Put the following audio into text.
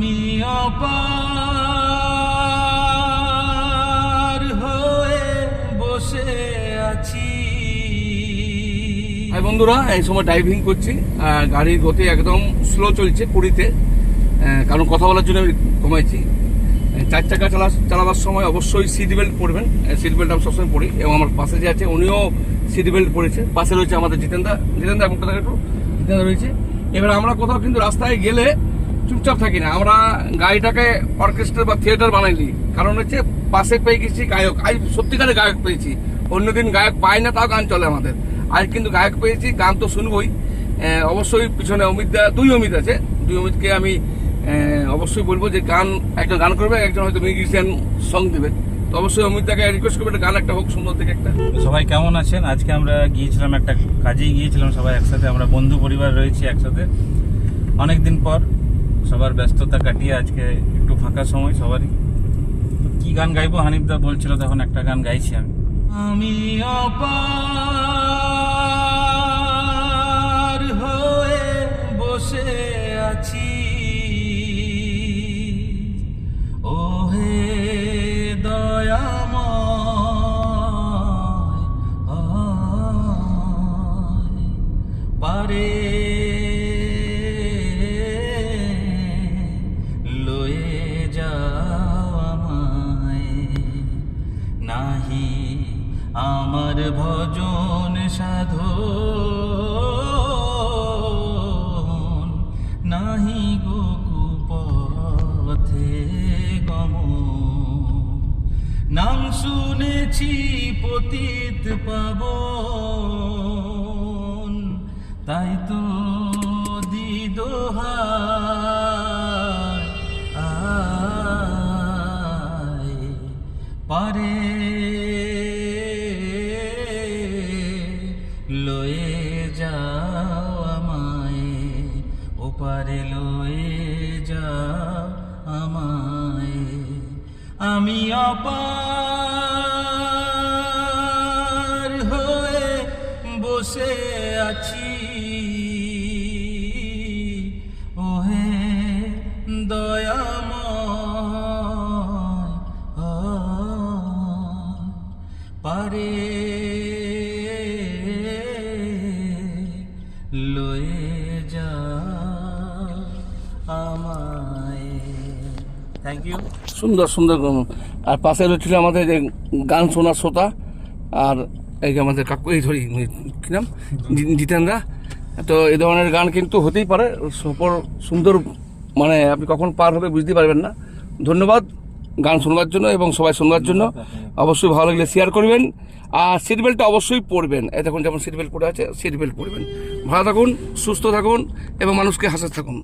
আমি অপার হয়ে বসে আছি। হাই বন্ধুরা, এই সময় ড্রাইভিং করছি। গাড়ির গতি একদম স্লো চলছে পুরীতে, কারণ কথা বলার জন্য আমি কমাইছি। চার চাকা চালাবার সময় অবশ্যই সিট বেল্ট পরবেন। সিট বেল্ট আমি সবসময় পরি, এবং আমার পাশে যে আছে উনিও সিট বেল্ট পরেছে। পাশে রয়েছে আমাদের জিতেন্দা এবং কোথাও একটু জিতেন্দা রয়েছে। এবার আমরা কোথাও কিন্তু রাস্তায় গেলে চুপচাপ থাকি না, আমরা গাড়িটাকে অর্কেস্ট্রা বা থিয়েটার বানাই নিই। কারণ হচ্ছে পাশে পেয়ে গেছি গায়ক, আজ সত্যিকারে গায়ক পেয়েছি। অন্যদিন গায়ক পাই না, তাও গান চলে আমাদের। আজ কিন্তু গায়ক পেয়েছি, গান তো শুনবই। অবশ্যই পিছনে দুই অমিত আছে, দুই অমিতকে আমি অবশ্যই বলবো যে একজন গান করবে, একজন হয়তো মিউজিশিয়ান সং দেবে। তো অবশ্যই অমিতদাকে রিকোয়েস্ট করবে একটা গান একটা হোক, সুন্দর থেকে একটা। সবাই কেমন আছেন? আজকে আমরা গিয়েছিলাম একটা কাজেই গিয়েছিলাম সবাই একসাথে, আমরা বন্ধু পরিবার রয়েছি একসাথে অনেকদিন পর। সবার ব্যস্ততা কাটিয়ে আজকে একটু ফাঁকা সময় সবারই। তো কি গান গাইবো হানিফদা বলছিল, তখন একটা গান গাইছি আমি। আমি অপার হয়ে বসে আছি, ও হে দয়াময়, পারে লয়ে যাও আমায়, নাহি আমার ভজন সাধন, নাহি গোকুপথে গমন। নাম শুনেছি পতিত পাবন, তাই তো দিদোহাই আয়, পারে লয়ে যাও আমায়, ওপারে লয়ে যাও আমায়। আমি অপার হয়ে বসে আছি, ওহে দয়াময়, পারে লয়ে যাও আমায়। Thank you. সুন্দর সুন্দর গান। আর পাশে রয়েছিল আমাদের যে গান শোনার শ্রোতা, আর এই যে আমাদের কাকু, এই ধরি কি নাম, জিতেন্দা। তো এই ধরনের গান কিন্তু হতেই পারে, সুন্দর, মানে আপনি কখন পার হবে বুঝতে পারবেন না। ধন্যবাদ গান শোনবার জন্য এবং সবাই শোনবার জন্য। অবশ্যই ভালো লাগলে শেয়ার করবেন, আর সিট বেল্টটা অবশ্যই পরবেন। এই দেখুন যেমন সিট বেল্ট পরে আছে, সিট বেল্ট পরবেন। ভালো থাকুন, সুস্থ থাকুন এবং মানুষকে হাসাতে থাকুন।